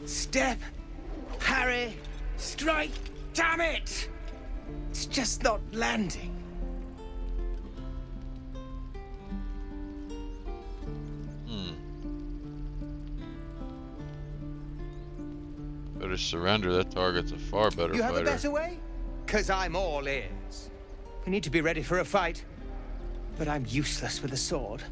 Step, Harry, strike, damn it! It's just not landing. Better surrender. That target's a far better fighter. You have a better way? 'Cause I'm all ears. We need to be ready for a fight, but I'm useless with a sword.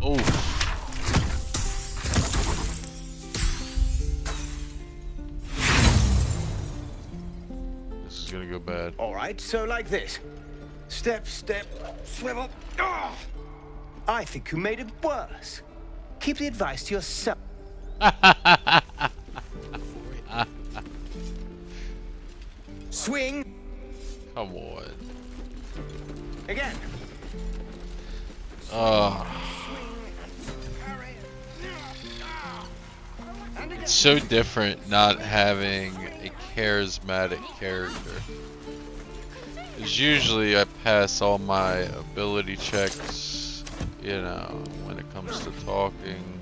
Oh. This is gonna go bad. All right, so like this. Step, step, swivel. Oh! I think you made it worse. Keep the advice to yourself. Swing. Come on. Again. It's so different not having a charismatic character. Because usually I pass all my ability checks, you know, when it comes to talking.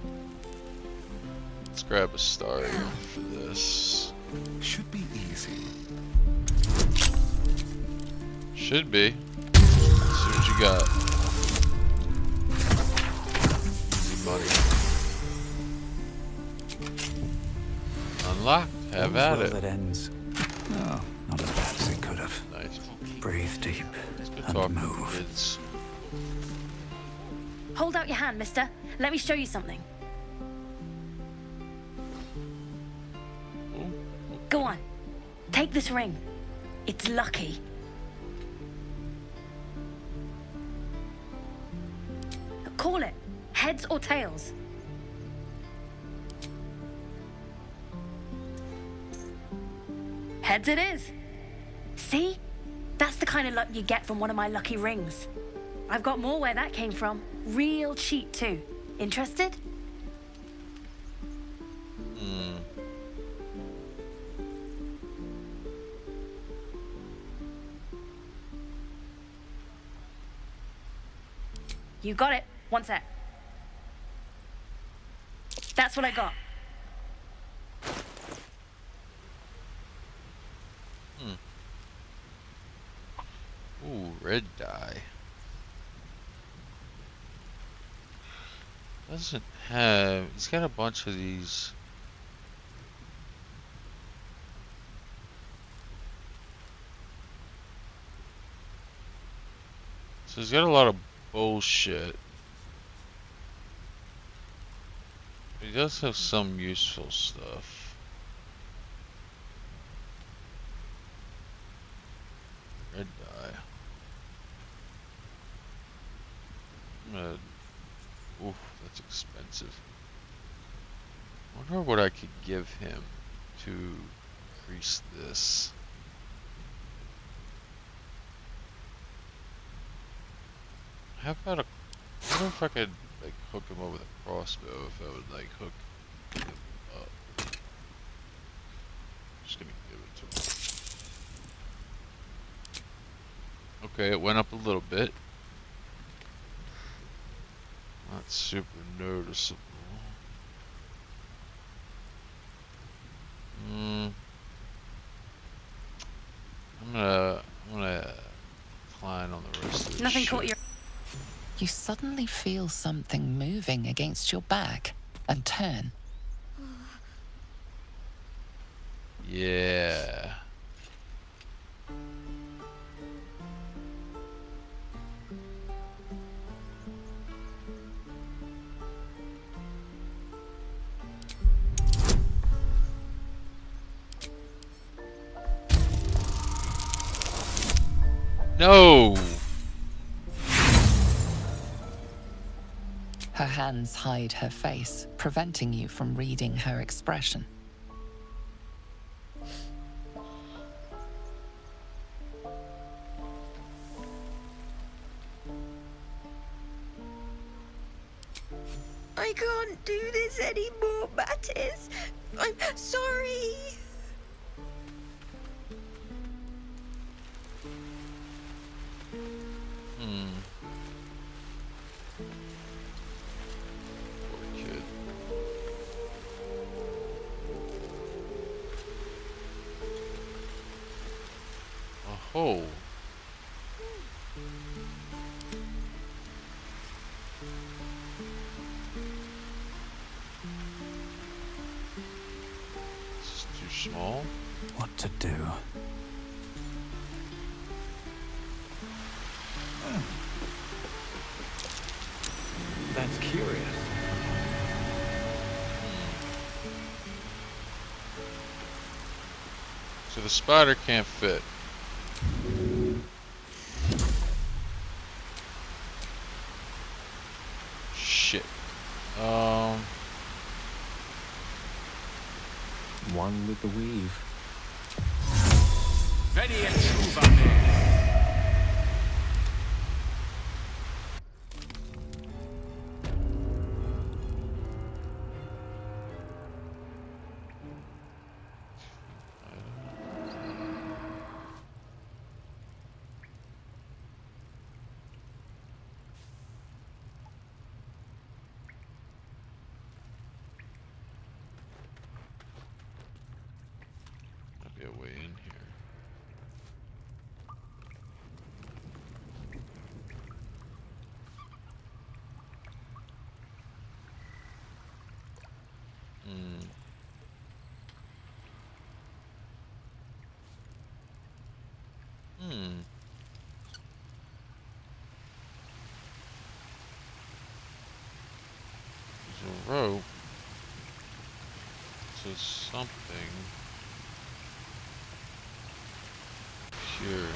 Let's grab a star here for this. Should be easy. Should be. Let's see what you got. Easy money. Unlocked. Have at it. That ends. Oh, not as bad as it could have. Nice. Breathe deep Good and talking, move. kids. Hold out your hand, mister. Let me show you something. Ooh. Go on. Take this ring. It's lucky. Call it. Heads or tails. Heads it is. See? That's the kind of luck you get from one of my lucky rings. I've got more where that came from. Real cheap too. Interested? You got it. One sec. That's what I got. Ooh, red dye. Doesn't have. He's got a bunch of these. So he's got a lot of bullshit. He does have some useful stuff. Red dye. Oof, that's expensive. Wonder what I could give him to increase this. How about a? I wonder if I could like hook him up with a crossbow. If I would like hook him up. Just gonna give it to him. Okay, it went up a little bit. Not super noticeable. I'm gonna decline on the rest of this. Nothing shit. caught your... You suddenly feel something moving against your back and turn. Yeah. No. Her hands hide her face, preventing you from reading her expression. I can't do this anymore, Mattis. I'm sorry. Poor kid. Oh. This is too small. What to do? That's curious. So the spider can't fit. Shit. One with the weave. Might be a way in here. There's a rope. So something here.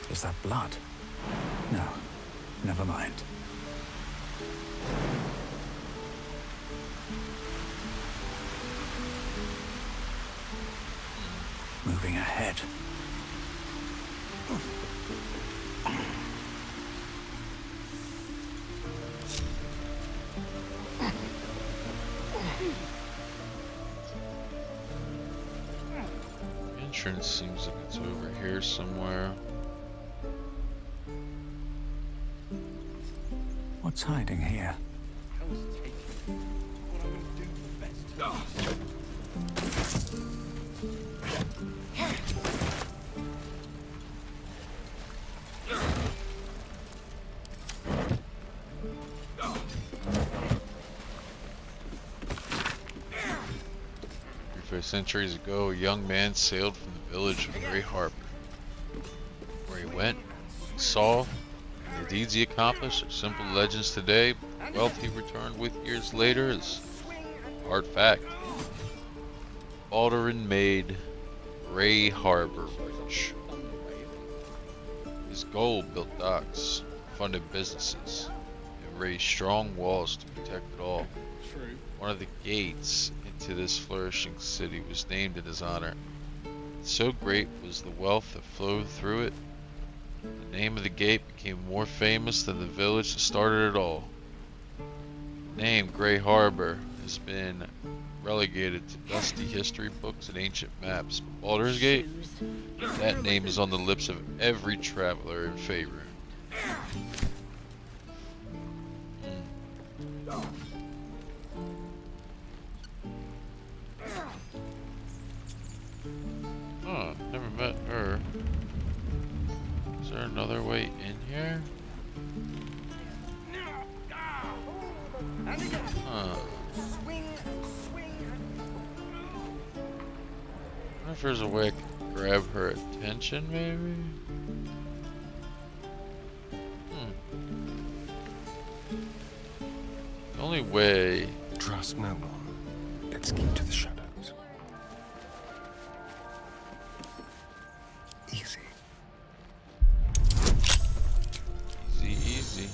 Is that blood? No, never mind. Moving ahead. Entrance seems like it's over here somewhere. What's hiding here? Centuries ago, a young man sailed from the village of Grey Harbor. Where he went, he saw, and the deeds he accomplished are simple legends today, but the wealth he returned with years later is a hard fact. Baldurin made Grey Harbor rich. His gold built docks, funded businesses, and raised strong walls to protect it all. One of the gates into this flourishing city was named in his honor. So great was the wealth that flowed through it, the name of the gate became more famous than the village that started it all. The name Grey Harbor has been relegated to dusty history books and ancient maps, but Baldur's Gate, that name is on the lips of every traveler in favor. Huh, never met her. Is there another way in here? Huh. I wonder if there's a way I can grab her attention, maybe? The only way... Trust no one. Let's keep to the shadows. Easy. Easy, easy.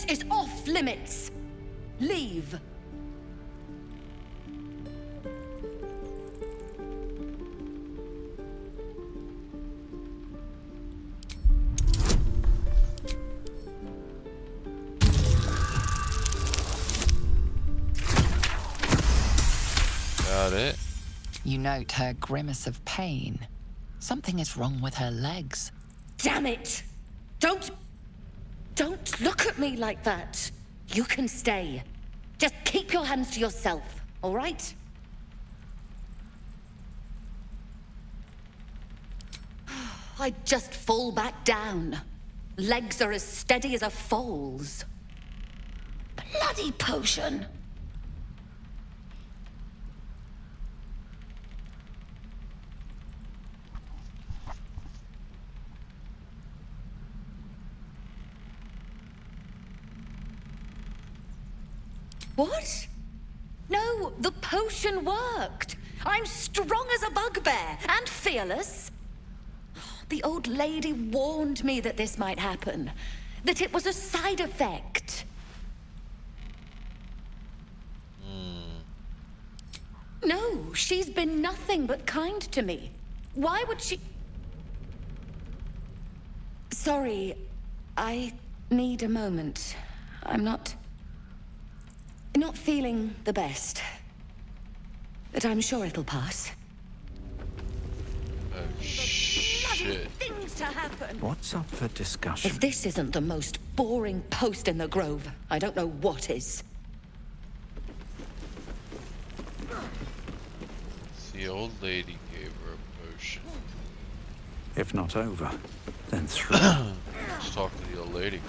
is off limits. Leave. Got it. You note her grimace of pain. Something is wrong with her legs. Damn it! Don't look at me like that. You can stay. Just keep your hands to yourself, all right? I'd just fall back down. Legs are as steady as a foal's. Bloody potion! What? No, the potion worked. I'm strong as a bugbear and fearless. The old lady warned me that this might happen, that it was a side effect. No, she's been nothing but kind to me. Why would she... Sorry, I need a moment. I'm not feeling the best. But I'm sure it'll pass. Oh, shit. Things to happen. What's up for discussion? If this isn't the most boring post in the Grove, I don't know what is. The old lady gave her a potion. If not over, then through. Let's talk to the old lady.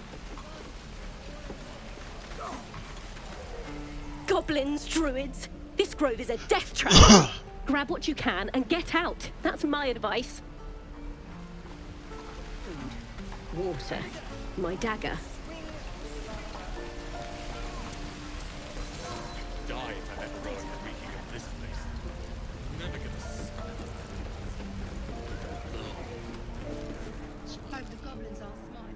Goblins, druids. This grove is a death trap. Grab what you can and get out. That's my advice. Food, water, my dagger. Die if I let the reeking of this place. Never gonna stop. Hope the goblins are smart.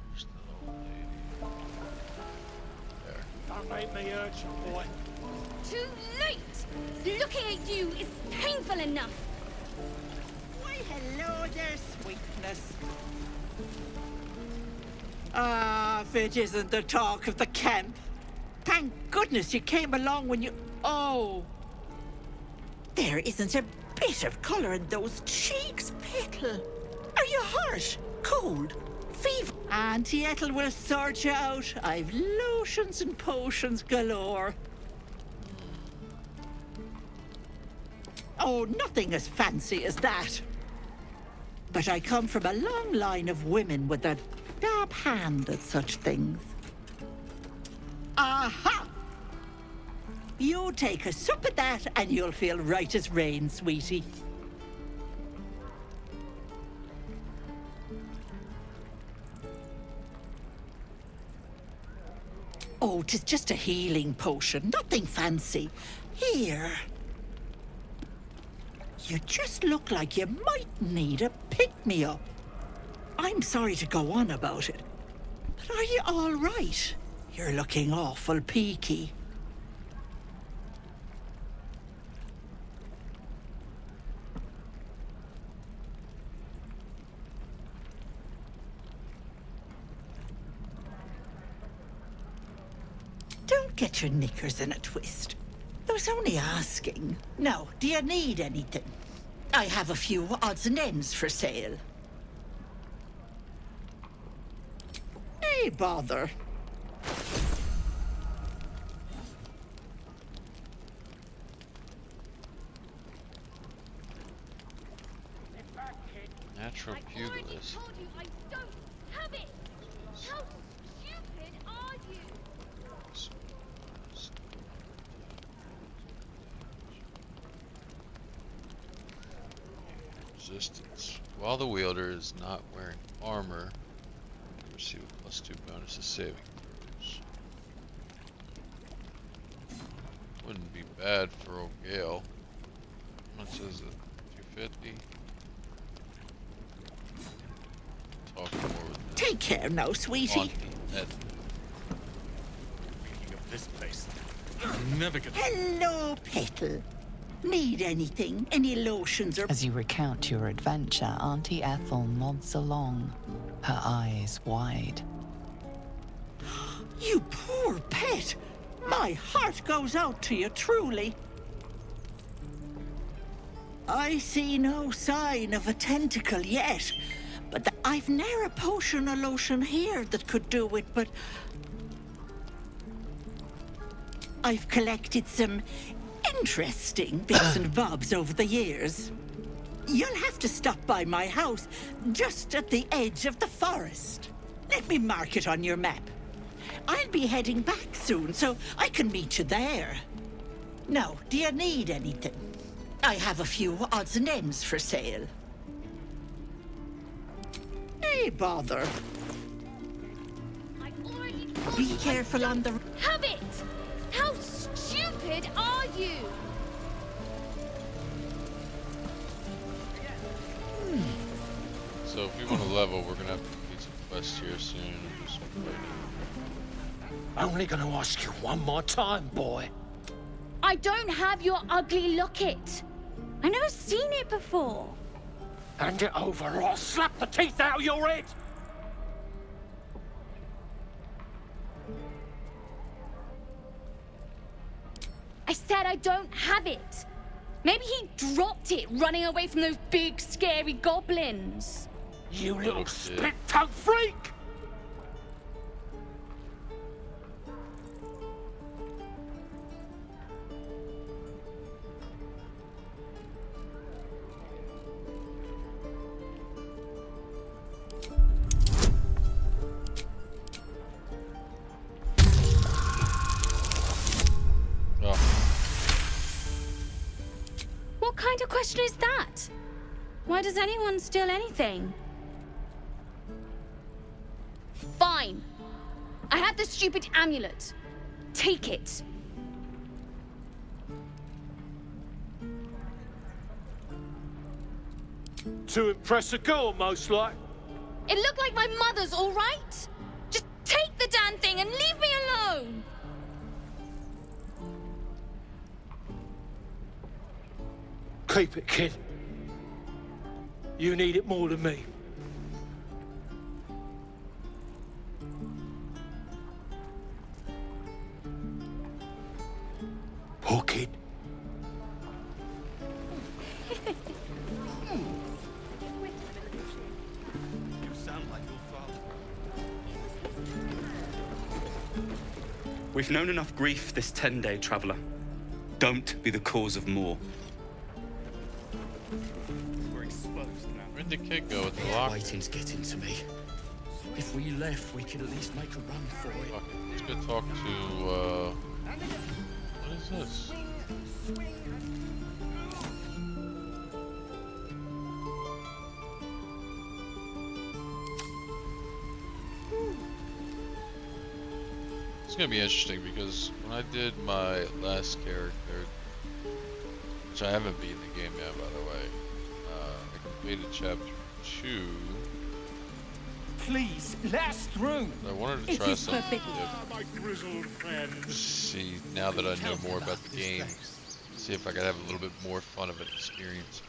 Where's the old lady? There. Don't make me urgent, boy. Too late! Looking at you is painful enough. Why, hello there, sweetness. Ah, Vidge isn't the talk of the camp. Thank goodness you came along when you... Oh. There isn't a bit of colour in those cheeks, Petal. Are you hurt? Cold? Fever? Auntie Ethel will sort you out. I've lotions and potions galore. Oh, nothing as fancy as that. But I come from a long line of women with a dab hand at such things. Aha! You take a sup at that and you'll feel right as rain, sweetie. Oh, 'tis just a healing potion, nothing fancy. Here. You just look like you might need a pick-me-up. I'm sorry to go on about it, but are you all right? You're looking awful peaky. Don't get your knickers in a twist. I was only asking. Now, do you need anything? I have a few odds and ends for sale. Hey, bother. Natural pugilist. I told you I don't have it. How stupid are you? Resistance. While the wielder is not wearing armor, you receive a +2 bonus to saving throws. Wouldn't be bad for old Gale. How much is it? 250? Talk more with Take care now, sweetie. Auntie. Ed. Thinking of this place. I'm never gonna. Hello, Petal. Need anything? Any lotions or... As you recount your adventure, Auntie Ethel nods along, her eyes wide. You poor pet. My heart goes out to you, truly. I see no sign of a tentacle yet, but I've ne'er a potion or lotion here that could do it, but... I've collected some interesting bits and bobs over the years. You'll have to stop by my house, just at the edge of the forest. Let me mark it on your map. I'll be heading back soon, so I can meet you there. Now, do you need anything? I have a few odds and ends for sale. Hey, bother. I already told Be you careful on the... Have it! How stupid are you? So if we want to level, we're gonna have to complete some quests here soon and do some fighting. Only gonna ask you one more time, boy. I don't have your ugly locket. I've never seen it before. Hand it over or I'll slap the teeth out of your head. I said I don't have it. Maybe he dropped it running away from those big, scary goblins. You little shit. split-tongued freak! Oh, What kind of question is that? Why does anyone steal anything? Fine. I have the stupid amulet. Take it. To impress a girl, most like. It looked like my mother's, all right? Just take the damn thing and leave me alone. Keep it, kid. You need it more than me. Poor kid. You sound like your father. We've known enough grief this 10-day traveler. Don't be the cause of more. We're exposed now. where'd the kid go with the lock? Waiting's getting to me. If we left, we could at least make a run for it. Fuck it. Let's go talk to, what is this? It's gonna be interesting because when I did my last character, which I haven't beaten the game yet, by the way, I completed chapter 2. Please, let us through. I wanted to It try is something forbidden. different. My grizzled friend. See, now that I know more about the game, see if I could have a little bit more fun of an experience.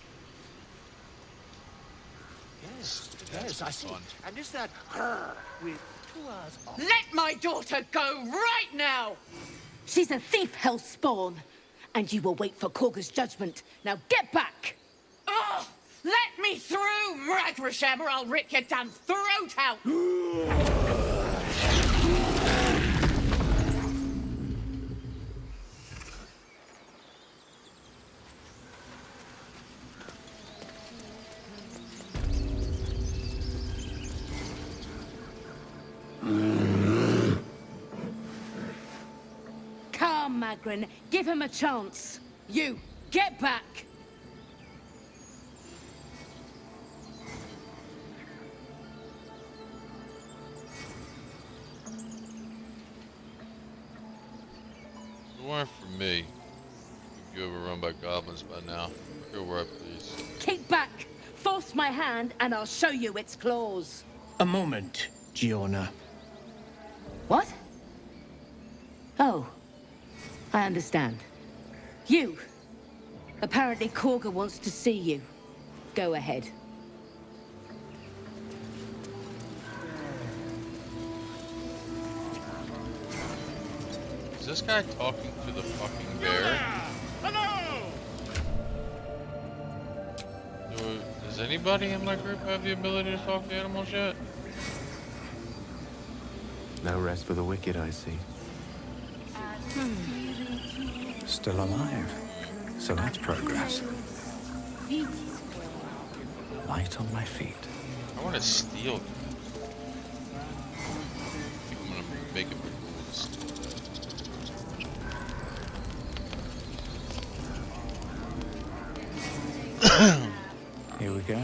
Yes, That's I see. fun. And is that with 2 hours off? Let my daughter go right now! She's a thief, hellspawn. And you will wait for Korga's judgment. Now get back! Oh, let me through, Ragrasham, or I'll rip your damn throat out! Come, Magrin. Give him a chance. You, get back! If it weren't for me, you'd be overrun by goblins by now. Go where I please. Keep back! Force my hand and I'll show you its claws. A moment, Giorna. What? Oh, I understand. You! Apparently Korga wants to see you. Go ahead. Is this guy talking to the fucking bear? Hello! Does anybody in my group have the ability to talk to animals yet? No rest for the wicked, I see. Still alive. So that's progress. Light on my feet. I want to steal them. I think I'm gonna make it pretty cool to steal that. Here we go.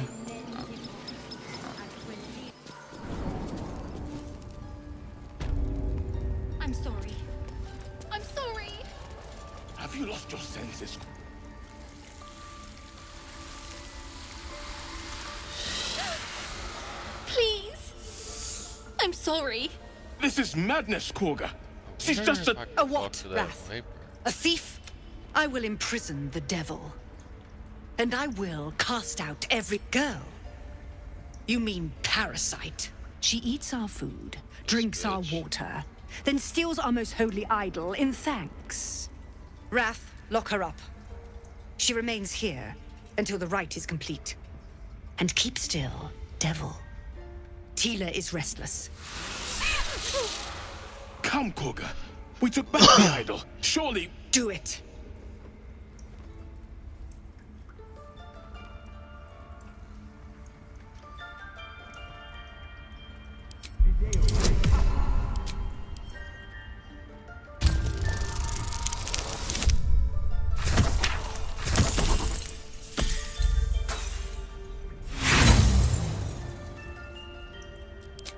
I'm sorry. I'm sorry. Have you lost your senses? Please. I'm sorry. This is madness, Korga. She's just a... A what, Wrath? A thief? I will imprison the devil. And I will cast out every girl. You mean parasite? She eats our food, drinks our water, then steals our most holy idol in thanks. Wrath, lock her up. She remains here until the rite is complete. And keep still, devil. Tila is restless. Come, Korga. We took back the idol. Surely... Do it.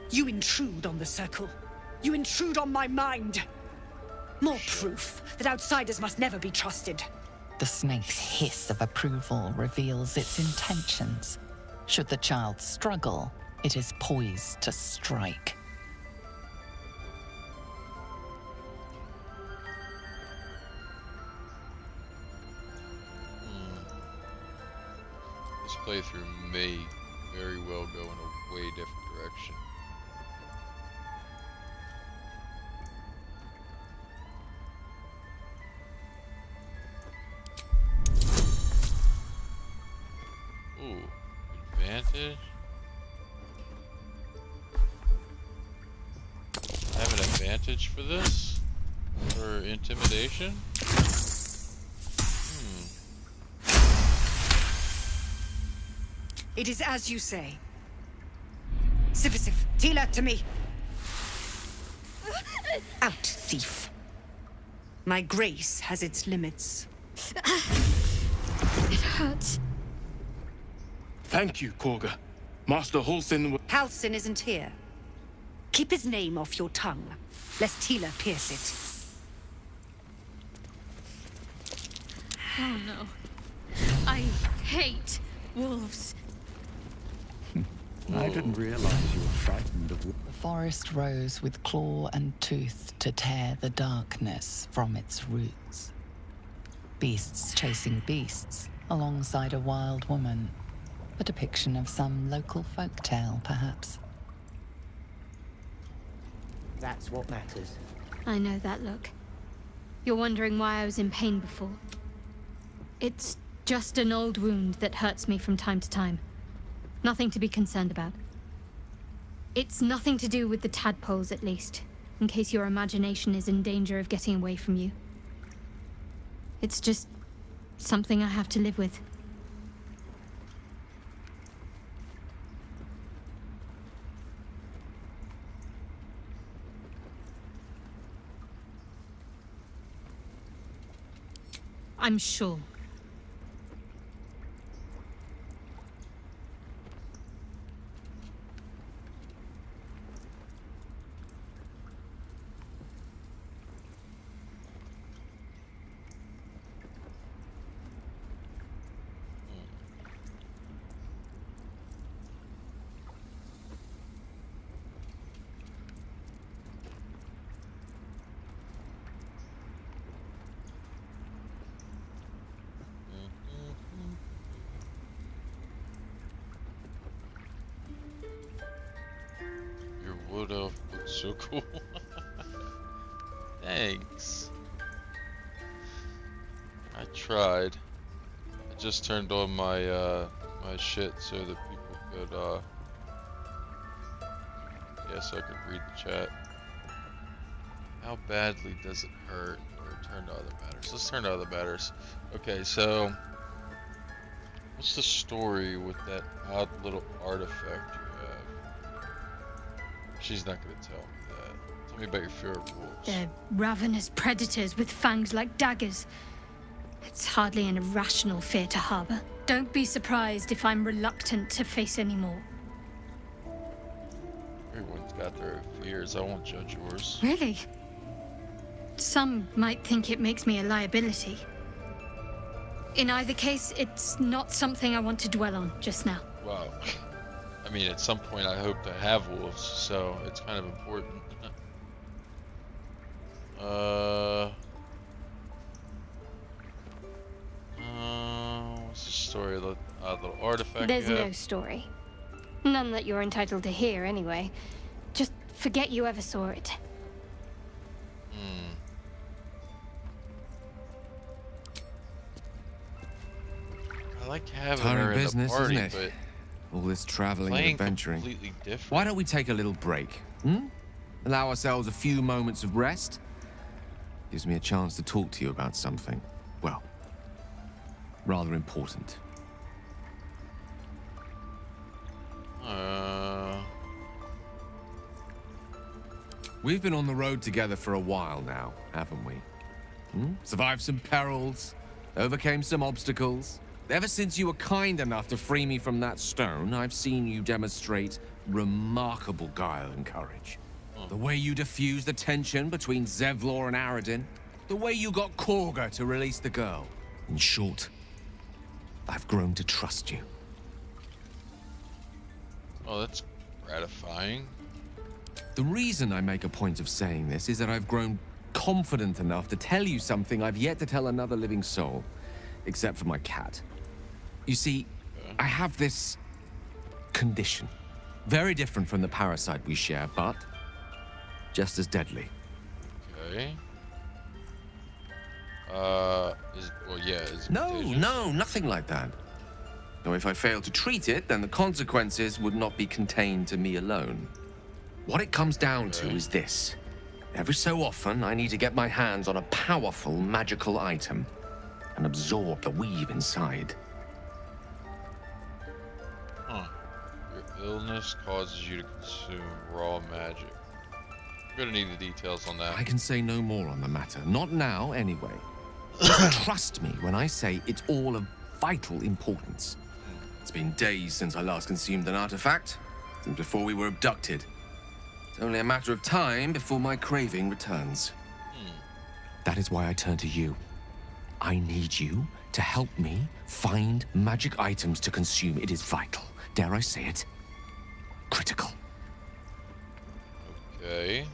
You intrude on the circle. You intrude on my mind. More proof that outsiders must never be trusted. The snake's hiss of approval reveals its intentions. Should the child struggle, it is poised to strike. This playthrough may very well go in a way different direction. Ooh, advantage. I have an advantage for this? For intimidation? It is as you say. Sivasif, Tila, to me. Out, thief. My grace has its limits. It hurts. Thank you, Korga. Master Halsin... Halsin isn't here. Keep his name off your tongue, lest Tila pierce it. Oh no. I hate wolves. I didn't realize you were frightened of... The forest rose with claw and tooth to tear the darkness from its roots. Beasts chasing beasts alongside a wild woman. A depiction of some local folktale, perhaps. That's what matters. I know that look. You're wondering why I was in pain before. It's just an old wound that hurts me from time to time. Nothing to be concerned about. It's nothing to do with the tadpoles, at least, in case your imagination is in danger of getting away from you. It's just something I have to live with. I'm sure. photo looks so cool. Thanks. I tried. I just turned on my my shit so that people could so I could read the chat. How badly does it hurt? Or turn to other matters. Let's turn to other matters. Okay, so what's the story with that odd little artifact you have? She's not gonna tell me that. Tell me about your fear of wolves. They're ravenous predators with fangs like daggers. It's hardly an irrational fear to harbor. Don't be surprised if I'm reluctant to face any more. Everyone's got their fears. I won't judge yours. Really? Some might think it makes me a liability. In either case, it's not something I want to dwell on just now. Wow. I mean, at some point I hope to have wolves, so it's kind of important. What's the story of the little artifact? There's no story. None that you're entitled to hear, anyway. Just forget you ever saw it. I like having Tiring her in business, the party, isn't it? All this traveling and playing adventuring. completely different. Why don't we take a little break? Allow ourselves a few moments of rest? Gives me a chance to talk to you about something, well, rather important. We've been on the road together for a while now, haven't we? Survived some perils, overcame some obstacles. Ever since you were kind enough to free me from that stone, I've seen you demonstrate remarkable guile and courage. The way you diffused the tension between Zevlor and Aradin. The way you got Korga to release the girl. In short, I've grown to trust you. Oh, that's gratifying. The reason I make a point of saying this is that I've grown confident enough to tell you something I've yet to tell another living soul, except for my cat. You see, I have this condition. Very different from the parasite we share, but just as deadly. Okay. Is it No, contagious? no, nothing like that. Now, if I fail to treat it, then the consequences would not be contained to me alone. What it comes down to is this. Every so often, I need to get my hands on a powerful magical item and absorb the weave inside. Huh. Your illness causes you to consume raw magic. I'm gonna need the details on that. I can say no more on the matter. Not now, anyway. Just trust me when I say it's all of vital importance. It's been days since I last consumed an artifact, since before we were abducted. It's only a matter of time before my craving returns. That is why I turn to you. I need you to help me find magic items to consume. It is vital. Dare I say it? Critical. Okay.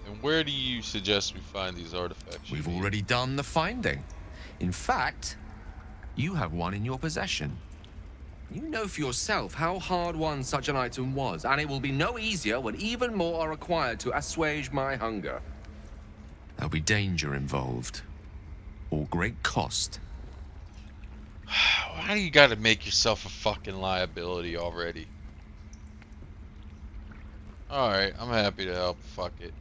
And where do you suggest we find these artifacts? We've already done the finding. In fact, you have one in your possession. You know for yourself how hard-won such an item was, and it will be no easier when even more are required to assuage my hunger. There'll be danger involved, or great cost. Why do you gotta make yourself a fucking liability already? Alright, I'm happy to help. Fuck it.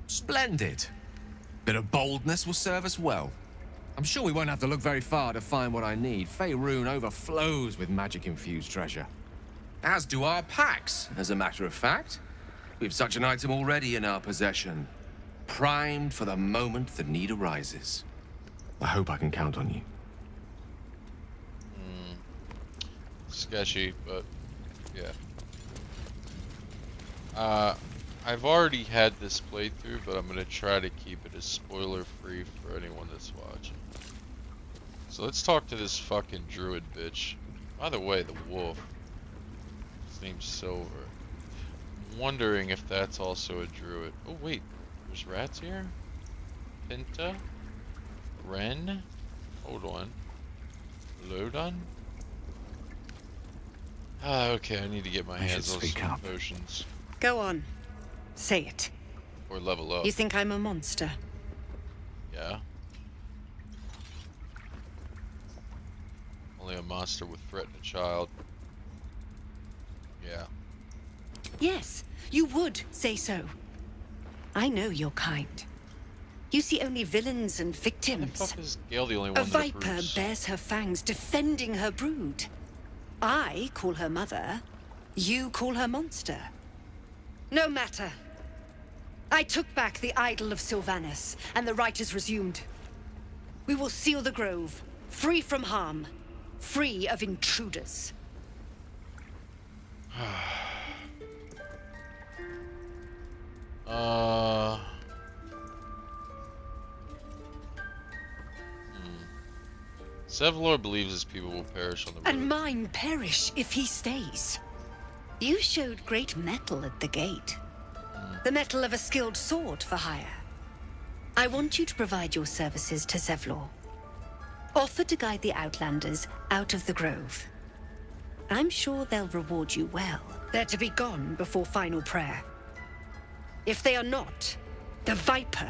Splendid. Bit of boldness will serve us well. I'm sure we won't have to look very far to find what I need. Faerun overflows with magic-infused treasure. As do our packs, as a matter of fact. We've such an item already in our possession. Primed for the moment the need arises. I hope I can count on you. Sketchy, but yeah. I've already had this playthrough, but I'm gonna try to keep it as spoiler-free for anyone that's watching. So let's talk to this fucking druid bitch. By the way, the wolf. His name's Silver. I'm wondering if that's also a druid. Oh wait, there's rats here? Pinta? Ren? Hold on. Lodon? Okay, I need to get my hands on some potions. Go on. Say it. Or level up. You think I'm a monster? Yeah. Only a monster would threaten a child. Yeah. Yes, you would say so. I know your kind. You see only villains and victims. Why the fuck is Gale the only one A that viper approves? bears her fangs, defending her brood. I call her mother. You call her monster. No matter. I took back the idol of Sylvanus, and the rite is resumed. We will seal the grove, free from harm, free of intruders. Zevlor believes his people will perish on the road. And mine perish if he stays. You showed great mettle at the gate. The mettle of a skilled sword for hire. I want you to provide your services to Zevlor. Offer to guide the Outlanders out of the grove. I'm sure they'll reward you well. They're to be gone before final prayer. If they are not, the Viper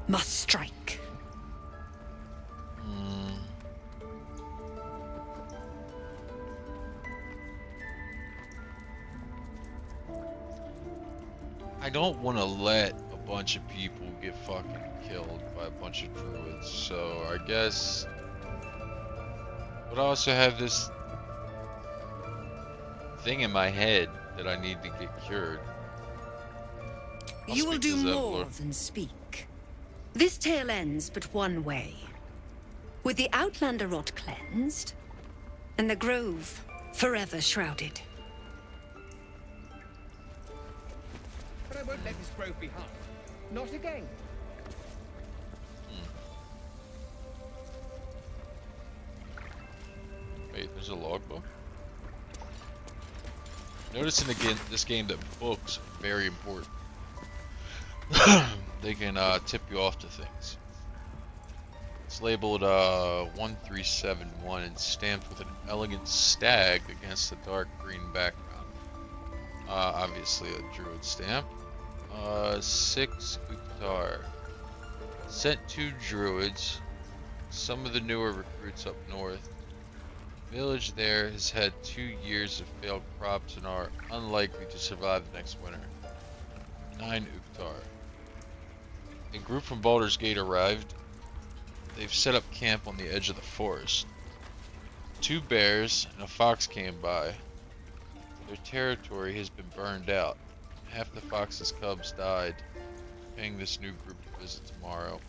must strike. I don't want to let a bunch of people get fucking killed by a bunch of druids, so I guess... But I also have this thing in my head that I need to get cured. You will do more than speak. This tale ends but one way. With the Outlander rot cleansed, and the grove forever shrouded. But I won't let this grove be harmed. Not again. Wait, there's a logbook? Noticing again this game that books are very important. They can tip you off to things. It's labeled 1371 and stamped with an elegant stag against a dark green background. Obviously a druid stamp. 6 Uktar. Sent 2 druids. Some of the newer recruits up north. Village there has had 2 years of failed crops and are unlikely to survive the next winter. 9 Uktar. A group from Baldur's Gate arrived. They've set up camp on the edge of the forest. 2 bears and a fox came by. Their territory has been burned out. Half the fox's cubs died. Paying this new group to visit tomorrow.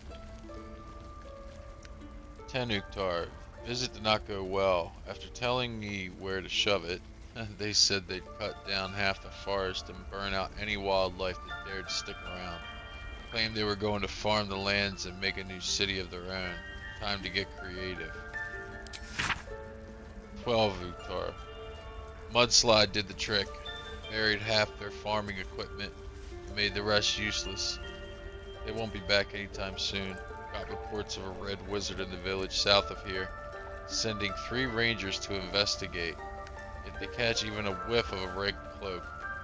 10 Uktar. Visit did not go well. After telling me where to shove it, they said they'd cut down half the forest and burn out any wildlife that dared stick around. Claimed they were going to farm the lands and make a new city of their own. Time to get creative. 12 Uktar. Mudslide did the trick. Buried half their farming equipment and made the rest useless. They won't be back anytime soon. Got reports of a red wizard in the village south of here. Sending 3 rangers to investigate. If they catch even a whiff of a red cloak,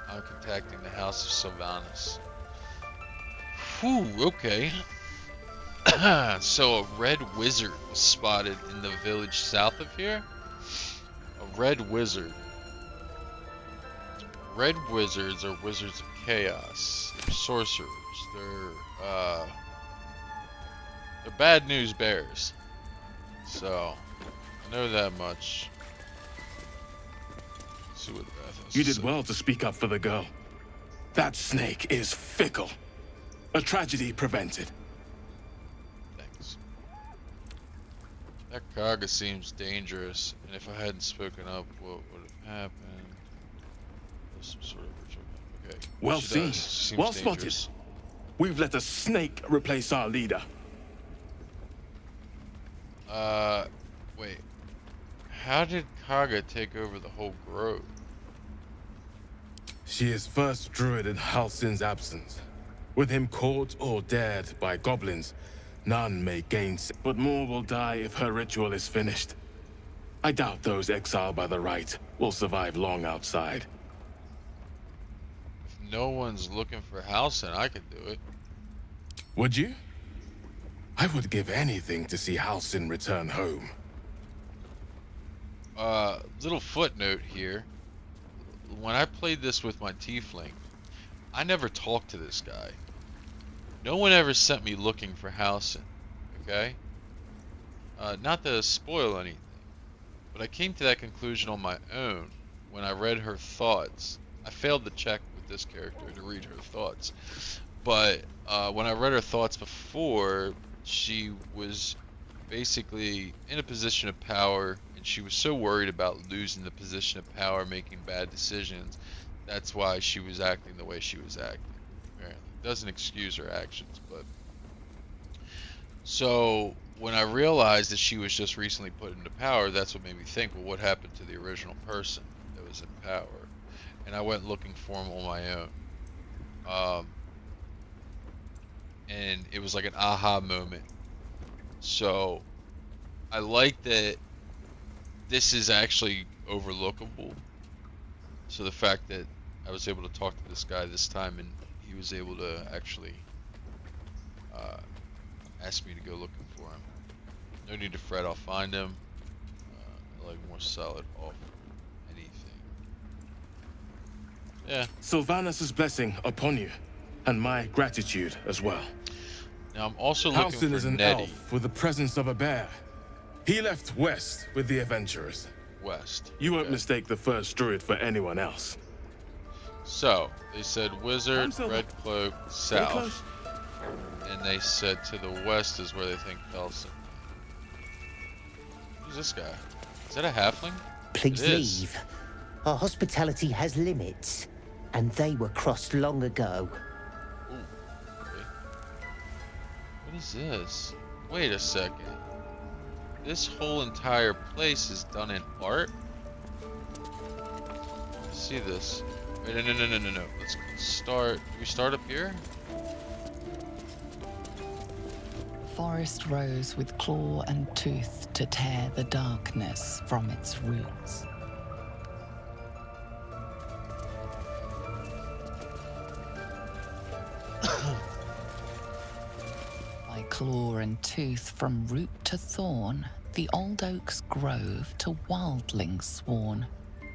I'm contacting the House of Sylvanus. Whew, okay. So a red wizard was spotted in the village south of here? A red wizard. Red wizards are wizards of chaos. They're sorcerers. They're bad news bears. So, I know that much. Let's see what Beth has You to did say. well to speak up for the girl. That snake is fickle. A tragedy prevented. Thanks. That Kaga seems dangerous, and if I hadn't spoken up, what would have happened? There's some sort of ritual. Okay. Well She seen. does. Seems Well dangerous. spotted. We've let a snake replace our leader. Wait. How did Kaga take over the whole grove? She is first druid in Halsin's absence. With him caught or dared by goblins, none may gain. But more will die if her ritual is finished. I doubt those exiled by the right will survive long outside. If no one's looking for Halsin, I could do it. Would you? I would give anything to see Halsin return home. Little footnote here. When I played this with my tiefling, I never talked to this guy. No one ever sent me looking for Halsin, okay? Not to spoil anything, but I came to that conclusion on my own when I read her thoughts. I failed to check with this character to read her thoughts, but when I read her thoughts before, she was basically in a position of power, and she was so worried about losing the position of power, making bad decisions. That's why she was acting the way she was acting. Apparently, doesn't excuse her actions, but so when I realized that she was just recently put into power, that's what made me think, well, what happened to the original person that was in power? And I went looking for him on my own. And it was like an aha moment. So I like that this is actually overlookable. So the fact that I was able to talk to this guy this time, and he was able to actually ask me to go looking for him. No need to fret, I'll find him. I like more solid offer. Anything. Yeah. Sylvanus' blessing upon you, and my gratitude as well. Now I'm also looking Halsin for is an Nettie. elf with the presence of a bear. He left west with the adventurers. West. You won't mistake the first druid for anyone else. So, they said wizard, red cloak, south. And they said to the west is where they think Halsin. Who's this guy? Is that a halfling? Please It is. leave. Our hospitality has limits, and they were crossed long ago. Ooh, okay. What is this? Wait a second. This whole entire place is done in art? Let's see this. Wait, no. Let's start. Do we start up here? Forest rose with claw and tooth to tear the darkness from its roots. By claw and tooth from root to thorn, the old oak's grove to wildlings sworn.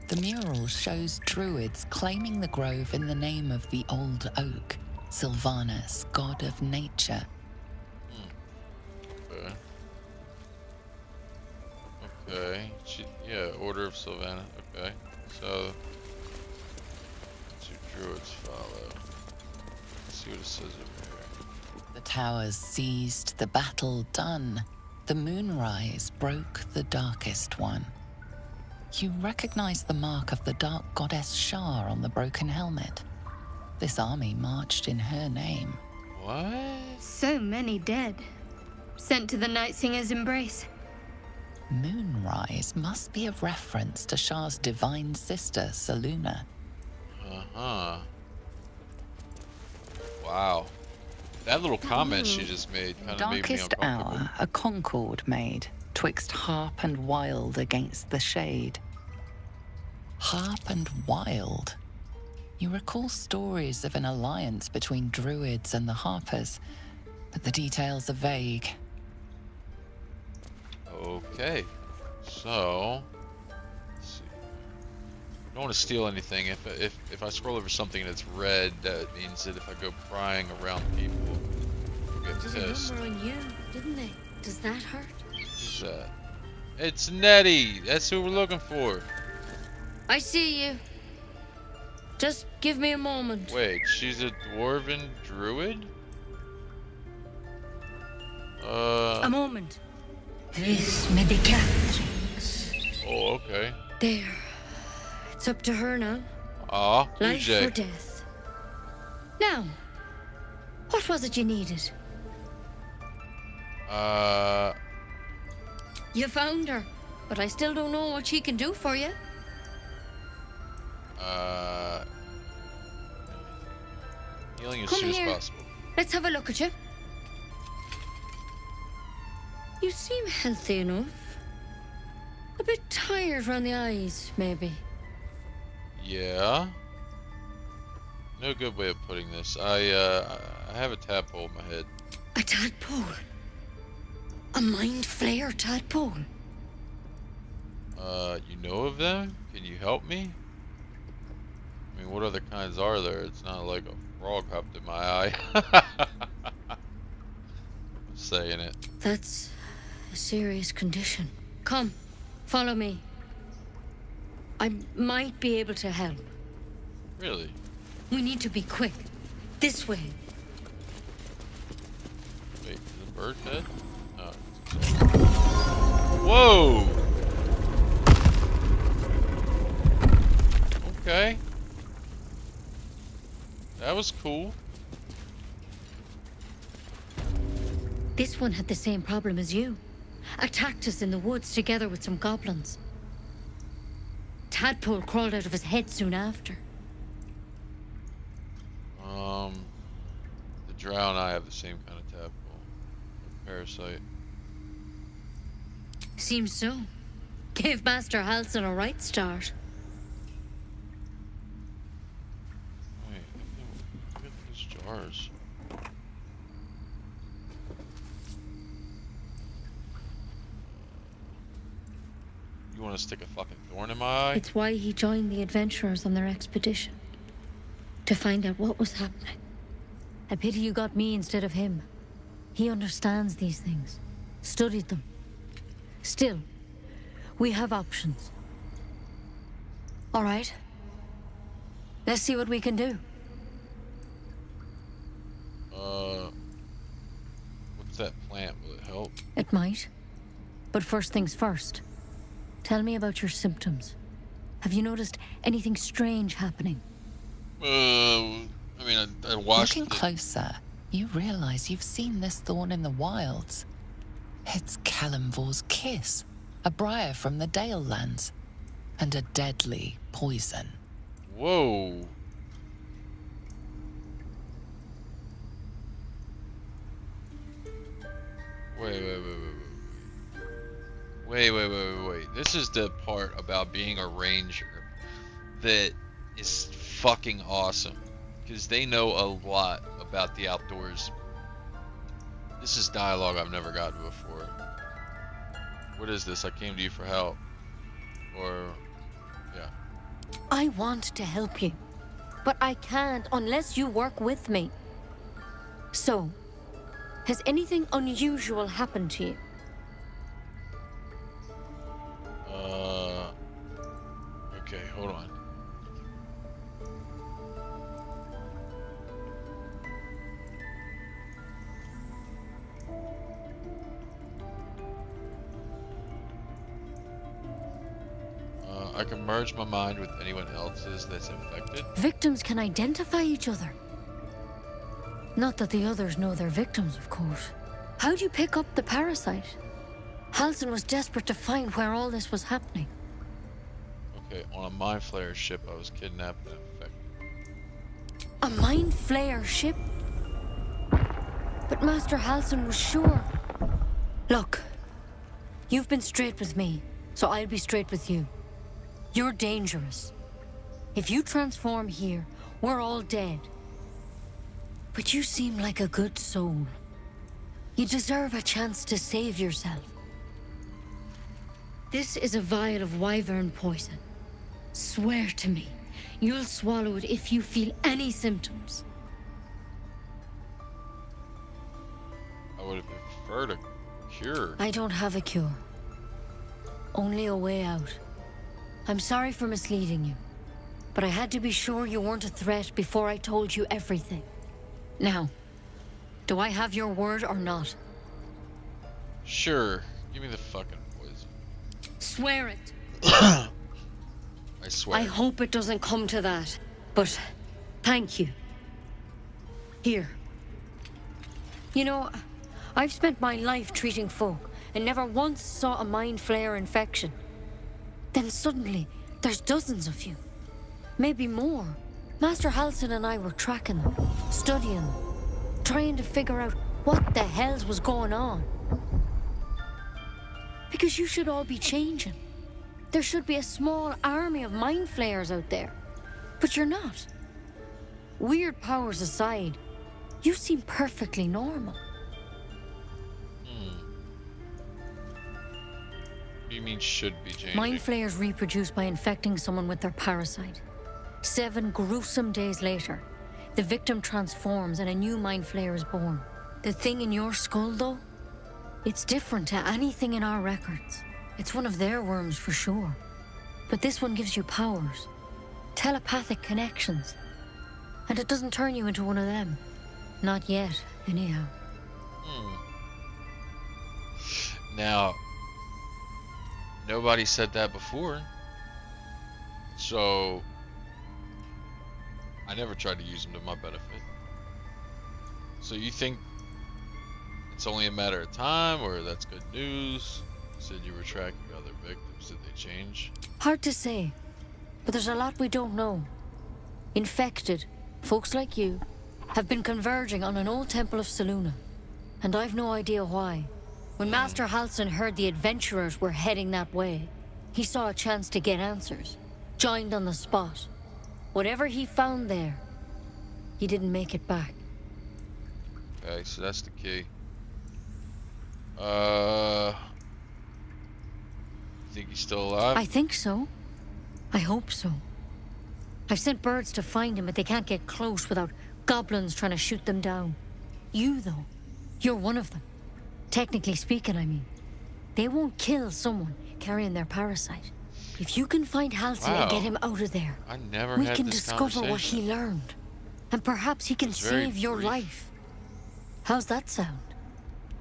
The mural shows druids claiming the grove in the name of the old oak, Sylvanus, god of nature. Okay. Yeah, Order of Sylvana. Okay. So, two druids follow. Let's see what it says over here. The towers seized, the battle done. The moonrise broke the darkest one. You recognize the mark of the dark goddess Shar on the broken helmet. This army marched in her name. What? So many dead. Sent to the Night Singer's embrace. Moonrise must be a reference to Shar's divine sister, Selûne. Uh-huh. Wow. That little comment she just made kind of made me Darkest uncomfortable. hour, a concord made, twixt harp and wild against the shade. Harp and wild. You recall stories of an alliance between druids and the harpers, but the details are vague. Okay. So, let's see. I don't want to steal anything. If I scroll over something that's red, that means that if I go prying around people, they'll get There's a pissed. number on you, didn't they? Does that hurt? Who's that? It's Nettie! That's who we're looking for. I see you. Just give me a moment. Wait, she's a dwarven druid? A moment. This may be captains. Oh, okay. There. It's up to her now. Ah, Life EJ. or death. Now, what was it you needed? You found her, but I still don't know what she can do for you. Healing as Come soon as here. possible. Let's have a look at you. You seem healthy enough. A bit tired around the eyes, maybe. Yeah. No good way of putting this. I have a tadpole in my head. A tadpole? A mind flayer tadpole? You know of them? Can you help me? I mean, what other kinds are there? It's not like a frog hopped in my eye. I'm saying it. That's a serious condition. Come, follow me. I might be able to help. Really? We need to be quick. This way. Wait, is the bird dead? No. Whoa! Okay. That was cool. This one had the same problem as you. Attacked us in the woods together with some goblins. Tadpole crawled out of his head soon after. The drow and I have the same kind of tadpole. Parasite. Seems so. Gave Master Halsin a right start. Wait, look at these jars. You want to stick a fucking thorn in my eye? It's why he joined the adventurers on their expedition. To find out what was happening. A pity you got me instead of him. He understands these things. Studied them. Still, we have options. All right. Let's see what we can do. What's that plant? Will it help? It might. But first things first. Tell me about your symptoms. Have you noticed anything strange happening? I mean, I watched Looking it. closer, you realize you've seen this thorn in the wilds. It's Kalimvor's kiss, a briar from the Dale lands, and a deadly poison. Whoa. Wait. This is the part about being a ranger that is fucking awesome. Because they know a lot about the outdoors. This is dialogue I've never gotten before. What is this? I came to you for help. Or, yeah. I want to help you, but I can't unless you work with me. So, has anything unusual happened to you? Okay, hold on. I can merge my mind with anyone else's that's infected. Victims can identify each other. Not that the others know they're victims, of course. How'd you pick up the parasite? Halsin was desperate to find where all this was happening. Okay, on a mind flayer ship, I was kidnapped and infected. A mind flayer ship? But Master Halsin was sure. Look, you've been straight with me, so I'll be straight with you. You're dangerous. If you transform here, we're all dead. But you seem like a good soul. You deserve a chance to save yourself. This is a vial of wyvern poison. Swear to me, you'll swallow it if you feel any symptoms. I would have preferred a cure. I don't have a cure. Only a way out. I'm sorry for misleading you, but I had to be sure you weren't a threat before I told you everything. Now, do I have your word or not? Sure. Give me the fucking poison. Swear it. I swear. I hope it doesn't come to that, but thank you. Here. You know, I've spent my life treating folk and never once saw a mind flayer infection. Then suddenly, there's dozens of you. Maybe more. Master Halsin and I were tracking them, studying them, trying to figure out what the hells was going on. Because you should all be changing, There should be a small army of mind flayers out there. But you're not. Weird powers aside, you seem perfectly normal. What do you mean should be changing? Mind flayers reproduce by infecting someone with their parasite. 7 gruesome days later, the victim transforms and a new mind flayer is born. The thing in your skull, though, it's different to anything in our records. It's one of their worms for sure. But this one gives you powers, telepathic connections. And it doesn't turn you into one of them. Not yet, anyhow. Now, nobody said that before. So, I never tried to use them to my benefit. So you think it's only a matter of time, or that's good news? You said you were tracking other victims. Did they change? Hard to say, but there's a lot we don't know. Infected, folks like you, have been converging on an old temple of Selûne, and I've no idea why. When Master Halsin heard the adventurers were heading that way, he saw a chance to get answers, joined on the spot. Whatever he found there, he didn't make it back. Okay, so that's the key. Think he's still alive? I think so. I hope so. I've sent birds to find him, but they can't get close without goblins trying to shoot them down. You, though, you're one of them. Technically speaking, I mean. They won't kill someone carrying their parasite. If you can find Halsin and get him out of there, I never we had can this discover what conversation. he learned. And perhaps he can It's very save your brief. life. How's that sound?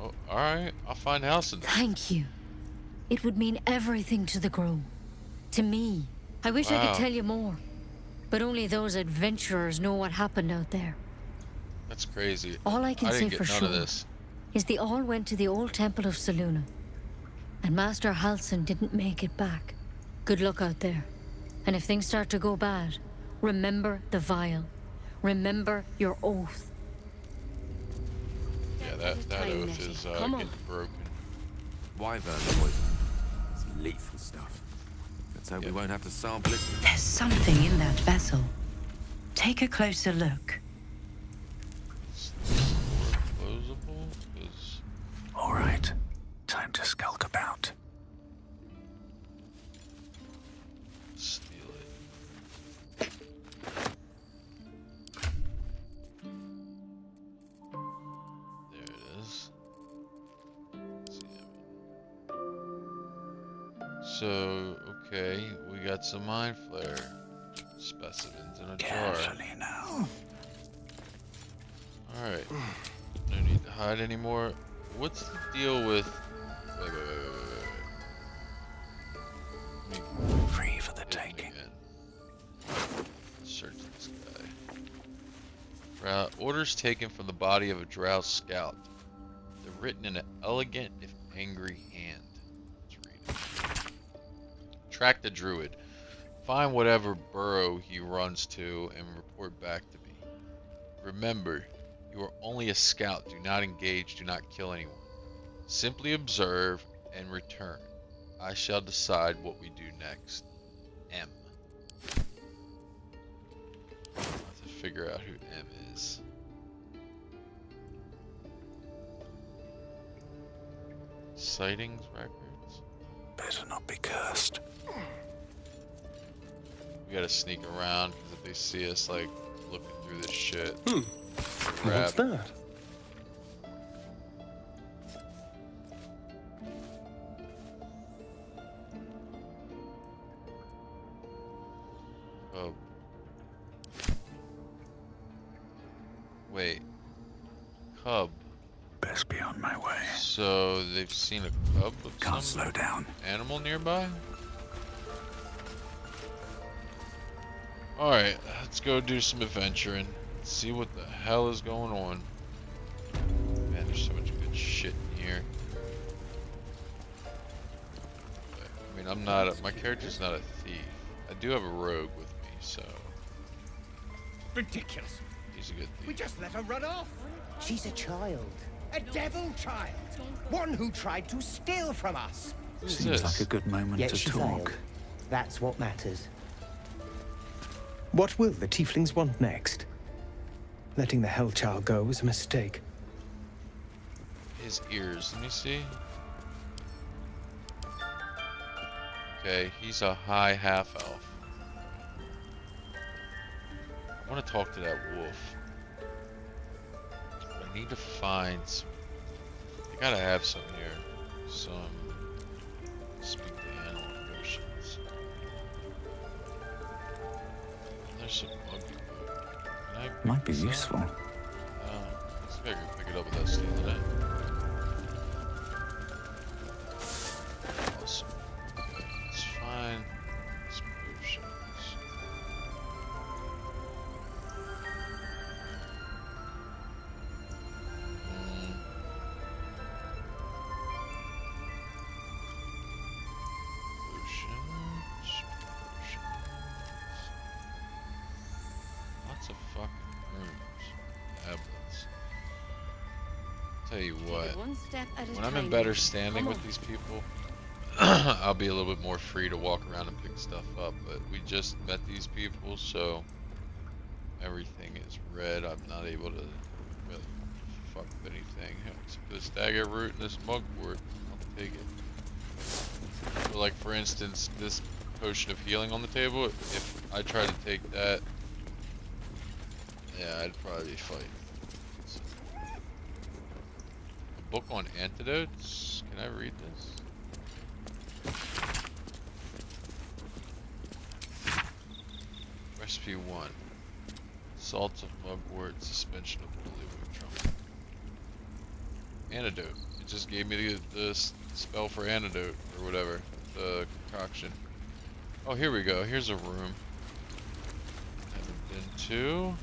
Oh, alright, I'll find Halsin. Thank you. It would mean everything to the Grove. To me. I wish I Wow. could tell you more. But only those adventurers know what happened out there. That's crazy. All I can say didn't for get none sure of this. is they all went to the old temple of Selûne. And Master Halsin didn't make it back. Good luck out there. And if things start to go bad, remember the vial. Remember your oath. Yeah, that oath is Come on. getting broken. Wyvern poison. It's lethal stuff. Let's hope we won't have to sample it. There's something in that vessel. Take a closer look. Closable? Is... All right, time to skulk about. Steal it. There it is. So, okay, we got some mind flare specimens in a Carefully jar. now. Alright. No need to hide anymore. What's the deal with... Wait. Free for the taking. Search this guy. Orders taken from the body of a Drow scout. They're written in an elegant, if angry hand. Let's read it. Track the druid. Find whatever burrow he runs to and report back to me. Remember, you are only a scout. Do not engage. Do not kill anyone. Simply observe and return. I shall decide what we do next. M. I'll have to figure out who M is. Sightings records. Better not be cursed. We gotta sneak around because if they see us like looking through this shit. What's that? Oh. Wait. Cub. Best be on my way. So they've seen a cub of Can't some slow down. animal nearby? Alright, let's go do some adventuring. See what the hell is going on. Man, there's so much good shit in here. I mean, I'm not my character's not a thief. I do have a rogue with me, so Ridiculous. he's a good We thief. just let her run off. She's a child. A devil child. One who tried to steal from us. Who's Seems this? like a good moment Yet to she talk. failed. That's what matters. What will the tieflings want next? Letting the Hellchild go was a mistake. His ears, let me see. Okay, he's a high half-elf. I want to talk to that wolf. I need to find some... I gotta have some here. Some... Speak to animal emotions. There's some bug. Can I Might be pick this useful. up? Let's go pick it up without stealing it. Awesome. Okay, let's find some potions. Lots of fucking rooms. Tablets. Tell you what, One step at a when I'm in time. better standing Come with on. these people, I'll be a little bit more free to walk around and pick stuff up, but we just met these people, so everything is red. I'm not able to really fuck with anything. Except this dagger root and this mugwort. I'll take it. So like for instance, this potion of healing on the table, if I tried to take that, yeah, I'd probably be fighting. So, a book on antidotes? Can I read this? Recipe 1. Salt of mugwort, suspension of holy trumpet. Antidote. It just gave me the spell for antidote, or whatever. The concoction. Oh, here we go. Here's a room. Haven't been to.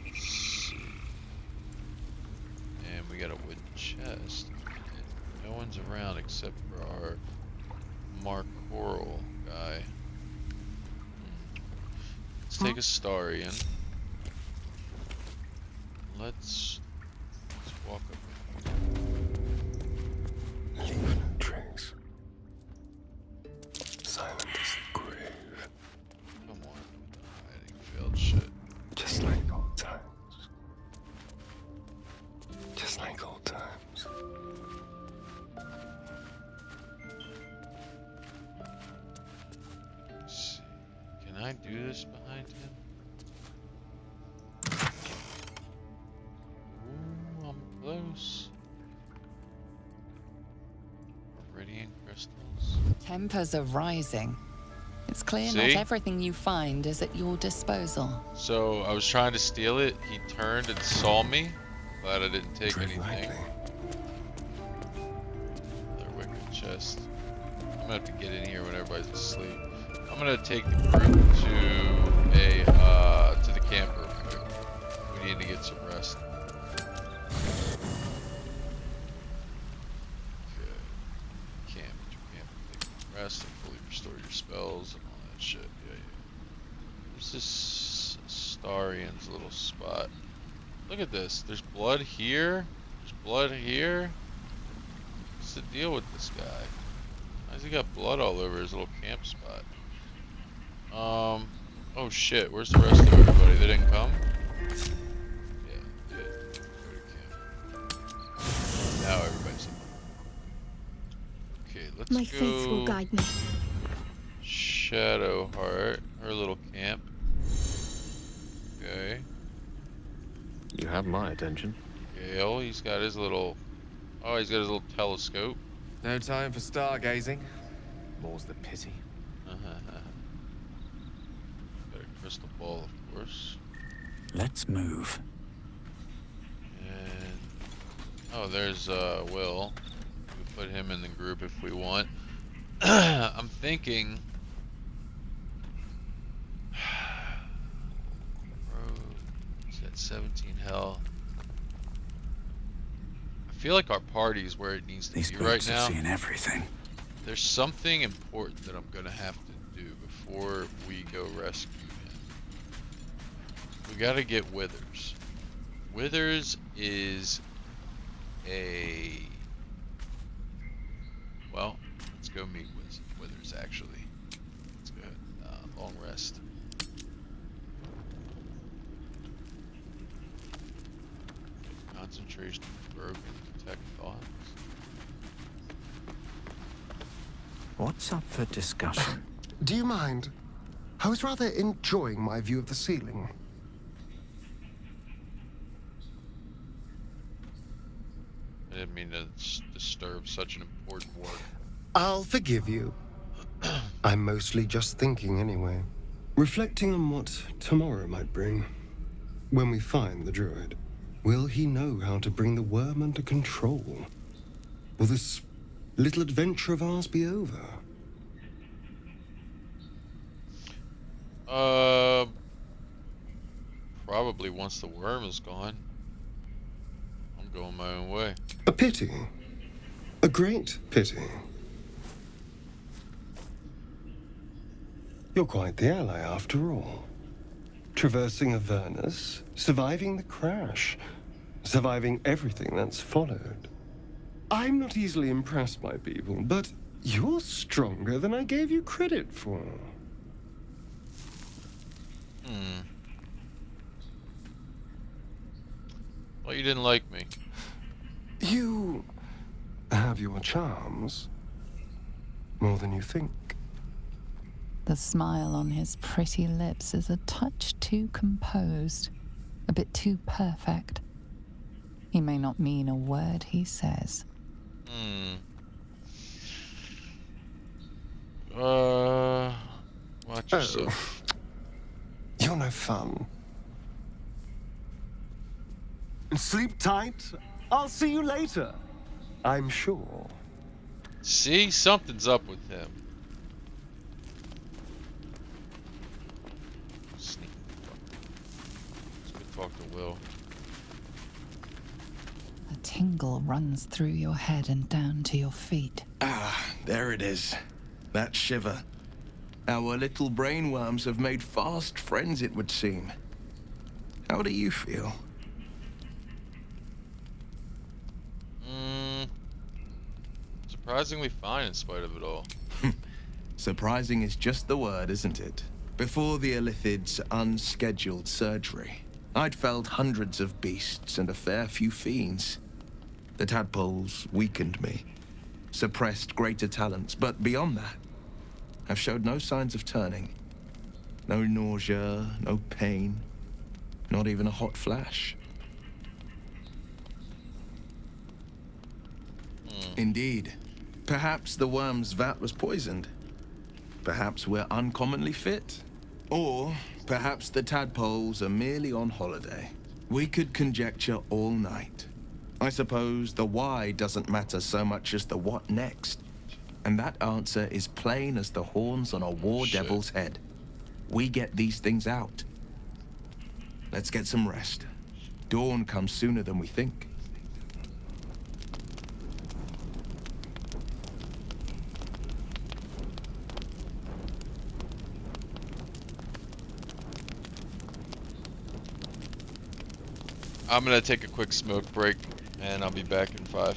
Let's see. And we got a wooden chest. And no one's around except for our Mark Coral guy. Let's take a Starian. Let's walk up here. Leaving tracks. Silent as the grave. Come on. Hiding failed shit. Just like old times. Just like old times. Let's see. Can I do this behind him? Ooh, I'm close. Radiant crystals. Tempers are rising. It's clear See? not everything you find is at your disposal. So I was trying to steal it. He turned and saw me. Glad I didn't take Tread anything. lightly. Another wicked chest. I'm gonna have to get in here when everybody's asleep. I'm gonna take the group to the camp real quick. We need to get some rest. Okay. Camp, take some rest and fully restore your spells and all that shit. Yeah, yeah. There's this Starian's little spot. Look at this. There's blood here. There's blood here. What's the deal with this guy? Why's he got blood all over his little camp spot? Oh shit, where's the rest of everybody? They didn't come? Yeah, they did. Go to camp. Now everybody's up. Okay, let's My go. faith will guide me. Shadowheart, her little camp. Okay. You have my attention. Gale, he's got his little... Oh, he's got his little telescope. No time for stargazing. More's the pity. Got a crystal ball, of course. Let's move. And... Oh, there's Will. We put him in the group if we want. I'm thinking... Is that 17 hell? I feel like our party is where it needs to These be right birds now. have seen everything. There's something important that I'm gonna have to do before we go rescue him. We gotta get Withers. Withers is a Well, let's go meet Withers, actually. Let's go ahead. Long rest. Concentration, broken, detect thoughts. What's up for discussion? Do you mind? I was rather enjoying my view of the ceiling. I didn't mean to disturb such an important work. I'll forgive you. I'm mostly just thinking anyway. Reflecting on what tomorrow might bring. When we find the druid, will he know how to bring the worm under control? Will this little adventure of ours be over? Probably once the worm is gone. I'm going my own way. A pity. A great pity. You're quite the ally after all. Traversing Avernus, surviving the crash, surviving everything that's followed. I'm not easily impressed by people, but you're stronger than I gave you credit for. Well, you didn't like me. You have your charms. More than you think. The smile on his pretty lips is a touch too composed, a bit too perfect. He may not mean a word he says. Watch yourself. You're no fun. Sleep tight. I'll see you later. I'm sure. See, something's up with him. Sneaky fucker. Let's go talk to Will. A tingle runs through your head and down to your feet. Ah, there it is. That shiver. Our little brainworms have made fast friends, it would seem. How do you feel? Surprisingly fine in spite of it all. Surprising is just the word, isn't it? Before the Illithid's unscheduled surgery, I'd felled hundreds of beasts and a fair few fiends. The tadpoles weakened me, suppressed greater talents, but beyond that, I've showed no signs of turning. No nausea, no pain, not even a hot flash. Indeed. Perhaps the worm's vat was poisoned. Perhaps we're uncommonly fit. Or perhaps the tadpoles are merely on holiday. We could conjecture all night. I suppose the why doesn't matter so much as the what next. And that answer is plain as the horns on a war devil's head. We get these things out. Let's get some rest. Dawn comes sooner than we think. I'm gonna take a quick smoke break, and I'll be back in 5.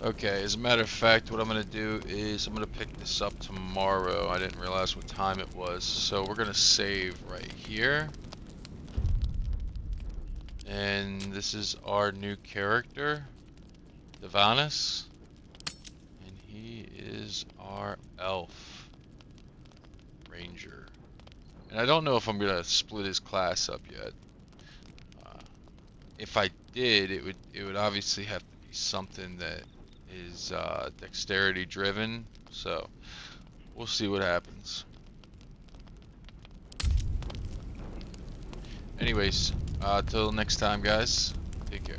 Okay, as a matter of fact, what I'm going to do is I'm going to pick this up tomorrow. I didn't realize what time it was. So we're going to save right here. And this is our new character, Divanis. he is our elf ranger. And I don't know if I'm gonna split his class up yet. If I did, it would obviously have to be something that is dexterity driven. So we'll see what happens. Anyways, till next time, guys. Take care.